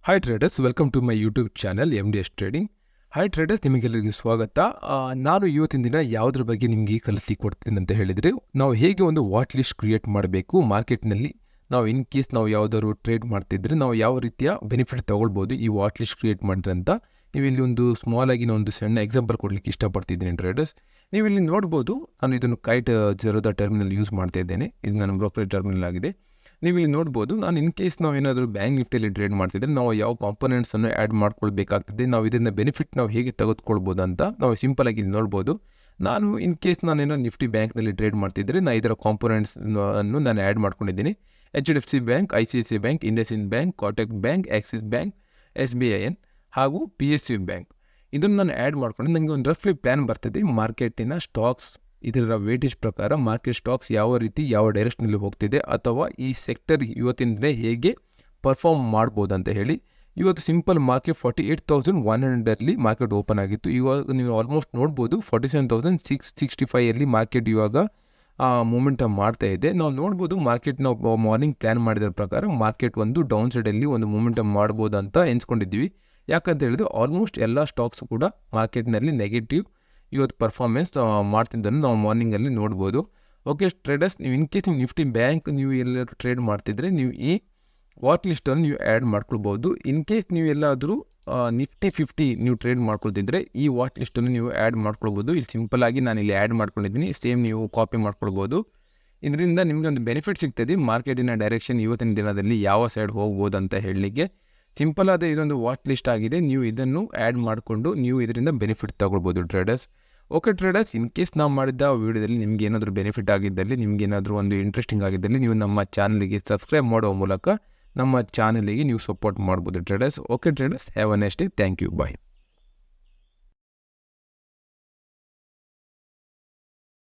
Hi traders, welcome to my YouTube channel MDS trading. Hi traders, ನಿಮಗೆಲ್ಲರಿಗೂ ಸ್ವಾಗತ. ನಾನು ಇವತ್ತಿನ ದಿನ ಯಾವುದ್ರ ಬಗ್ಗೆ ನಿಮಗೆ ಕಲಿಸಿಕೊಡ್ತೀನಿ ಅಂತ ಹೇಳಿದರೆ, ನಾವು ಹೇಗೆ ಒಂದು ವಾಚ್ ಲಿಸ್ಟ್ ಕ್ರಿಯೇಟ್ ಮಾಡಬೇಕು ಮಾರ್ಕೆಟ್ನಲ್ಲಿ. ನಾವು ಇನ್ ಕೇಸ್ ನಾವು ಯಾವುದಾದ್ರು ಟ್ರೇಡ್ ಮಾಡ್ತಿದ್ರೆ ನಾವು ಯಾವ ರೀತಿಯ ಬೆನಿಫಿಟ್ ತೊಗೊಳ್ಬೋದು ಈ ವಾಚ್ ಲಿಸ್ಟ್ ಕ್ರಿಯೇಟ್ ಮಾಡಿದ್ರೆ ಅಂತ. ನೀವು ಇಲ್ಲಿ ಒಂದು ಸ್ಮಾಲ್ ಆಗಿ ಒಂದು ಸಣ್ಣ ಎಕ್ಸಾಂಪಲ್ ಕೊಡಲಿಕ್ಕೆ ಇಷ್ಟಪಡ್ತಿದ್ದೀನಿ ಟ್ರೇಡರ್ಸ್. ನೀವು ಇಲ್ಲಿ ನೋಡ್ಬೋದು, ನಾನು ಇದನ್ನು ಕೈಟ್ ಜೆರೋದ ಟರ್ಮಿನಲ್ ಯೂಸ್ ಮಾಡ್ತಾ ಇದ್ದೇನೆ. ಇದು ನನ್ನ ಬ್ರೋಕರೇಜ್ ಟರ್ಮಿನಲ್ ಆಗಿದೆ. ನೀವು ಇಲ್ಲಿ ನೋಡ್ಬೋದು, ನಾನು ಇನ್ ಕೇಸ್ ನಾವು ಏನಾದರೂ ಬ್ಯಾಂಕ್ ನಿಫ್ಟಿಯಲ್ಲಿ ಟ್ರೇಡ್ ಮಾಡ್ತಿದ್ರೆ ನಾವು ಯಾವ ಕಾಂಪೋನೆಂಟ್ಸನ್ನು ಆ್ಯಡ್ ಮಾಡ್ಕೊಳ್ಬೇಕಾಗ್ತದೆ, ನಾವು ಇದರಿಂದ ಬೆನಿಫಿಟ್ ನಾವು ಹೇಗೆ ತೆಗೆದುಕೊಳ್ಬೋದು ಅಂತ ನಾವು ಸಿಂಪಲಾಗಿ ಇಲ್ಲಿ ನೋಡ್ಬೋದು. ನಾನು ಇನ್ ಕೇಸ್ ನಾನೇನೋ ನಿಫ್ಟಿ ಬ್ಯಾಂಕ್ನಲ್ಲಿ ಟ್ರೇಡ್ ಮಾಡ್ತಿದ್ರೆ ನಾನು ಇದರ ಕಾಂಪೋನೆಂಟ್ಸ್ ಅನ್ನು ನಾನು ಆ್ಯಡ್ ಮಾಡ್ಕೊಂಡಿದ್ದೀನಿ. HDFC bank, ICICI bank, IndusInd bank, Kotak bank, Axis bank, SBIN ಹಾಗೂ PSU ಬ್ಯಾಂಕ್. ಇದನ್ನು ನಾನು ಆ್ಯಡ್ ಮಾಡ್ಕೊಂಡು ನನಗೆ ಒಂದು ರಫ್ಲಿ ಪ್ಲ್ಯಾನ್ ಬರ್ತದೆ. ಮಾರ್ಕೆಟಿನ ಸ್ಟಾಕ್ಸ್ ಇದರ ವೇಟೇಜ್ ಪ್ರಕಾರ ಮಾರ್ಕೆಟ್ ಸ್ಟಾಕ್ಸ್ ಯಾವ ರೀತಿ ಯಾವ ಡೈರೆಕ್ಷನಲ್ಲಿ ಹೋಗ್ತಿದೆ ಅಥವಾ ಈ ಸೆಕ್ಟರ್ ಇವತ್ತಿನ ದಿನ ಹೇಗೆ ಪರ್ಫಾರ್ಮ್ ಮಾಡ್ಬೋದು ಅಂತ ಹೇಳಿ. ಇವತ್ತು ಸಿಂಪಲ್ ಮಾರ್ಕೆಟ್ 48,100 ಮಾರ್ಕೆಟ್ ಓಪನ್ ಆಗಿತ್ತು. ಇವಾಗ ನೀವು ಆಲ್ಮೋಸ್ಟ್ ನೋಡ್ಬೋದು 47,665 ಮಾರ್ಕೆಟ್ ಇವಾಗ ಮೂಮೆಂಟಮ್ ಮಾಡ್ತಾ ಇದೆ. ನಾವು ನೋಡ್ಬೋದು ಮಾರ್ಕೆಟ್ ನಾವು ಮಾರ್ನಿಂಗ್ ಪ್ಲ್ಯಾನ್ ಮಾಡಿದ ಪ್ರಕಾರ ಮಾರ್ಕೆಟ್ ಒಂದು ಡೌನ್ ಸೈಡಲ್ಲಿ ಒಂದು ಮೂಮೆಂಟಮ್ ಮಾಡ್ಬೋದು ಅಂತ ಎನ್ಸ್ಕೊಂಡಿದ್ವಿ. ಯಾಕಂತ ಹೇಳಿದ್ರೆ ಆಲ್ಮೋಸ್ಟ್ ಎಲ್ಲ ಸ್ಟಾಕ್ಸ್ ಕೂಡ ಮಾರ್ಕೆಟ್ನಲ್ಲಿ ನೆಗೆಟಿವ್ ಇವತ್ತು ಪರ್ಫಾರ್ಮೆನ್ಸ್ ಮಾಡ್ತಿದ್ದನ್ನು ನಾವು ಮಾರ್ನಿಂಗಲ್ಲಿ ನೋಡ್ಬೋದು. ಓಕೆ ಟ್ರೇಡರ್ಸ್, ನೀವು ಇನ್ ಕೇಸ್ ನೀವು ನಿಫ್ಟಿ ಬ್ಯಾಂಕ್ ನೀವು ಎಲ್ಲರೂ ಟ್ರೇಡ್ ಮಾಡ್ತಿದ್ರೆ ನೀವು ಈ ವಾಚ್ ಲಿಸ್ಟನ್ನು ನೀವು ಆ್ಯಡ್ ಮಾಡ್ಕೊಳ್ಬೋದು. ಇನ್ ಕೇಸ್ ನೀವು ಎಲ್ಲಾದರೂ ನಿಫ್ಟಿ 50 ನೀವು ಟ್ರೇಡ್ ಮಾಡ್ಕೊಳ್ತಿದ್ರೆ ಈ ವಾಚ್ ಲಿಸ್ಟನ್ನು ನೀವು ಆ್ಯಡ್ ಮಾಡ್ಕೊಳ್ಬೋದು. ಇಲ್ಲಿ ಸಿಂಪಲಾಗಿ ನಾನು ಇಲ್ಲಿ ಆ್ಯಡ್ ಮಾಡ್ಕೊಂಡಿದ್ದೀನಿ, ಸೇಮ್ ನೀವು ಕಾಪಿ ಮಾಡ್ಕೊಳ್ಬೋದು. ಇದರಿಂದ ನಿಮಗೆ ಒಂದು ಬೆನಿಫಿಟ್ ಸಿಗ್ತದೆ ಮಾರ್ಕೆಟಿನ ಡೈರೆಕ್ಷನ್ ಇವತ್ತಿನ ದಿನದಲ್ಲಿ ಯಾವ ಸೈಡ್ ಹೋಗ್ಬೋದು ಅಂತ ಹೇಳಲಿಕ್ಕೆ. ಸಿಂಪಲ್ ಆದ ಇದೊಂದು ವಾಚ್ ಲಿಸ್ಟ್ ಆಗಿದೆ. ನೀವು ಇದನ್ನು ಆ್ಯಡ್ ಮಾಡಿಕೊಂಡು ನೀವು ಇದರಿಂದ ಬೆನಿಫಿಟ್ ತಗೊಳ್ಬೋದು traders. Okay traders, in case ನಾವು ಮಾಡಿದ್ದ ವೀಡಿಯೋದಲ್ಲಿ ನಿಮ್ಗೆ ಏನಾದರೂ ಬೆನಿಫಿಟ್ ಆಗಿದ್ದಲ್ಲಿ, ನಿಮ್ಗೆ ಏನಾದರೂ ಒಂದು ಇಂಟ್ರೆಸ್ಟಿಂಗ್ ಆಗಿದ್ದಲ್ಲಿ ನೀವು ನಮ್ಮ ಚಾನಲಿಗೆ ಸಬ್ಸ್ಕ್ರೈಬ್ ಮಾಡುವ ಮೂಲಕ ನಮ್ಮ ಚಾನಲಿಗೆ ನೀವು ಸಪೋರ್ಟ್ ಮಾಡ್ಬೋದು traders. Okay traders, have a nice day. Thank you, bye.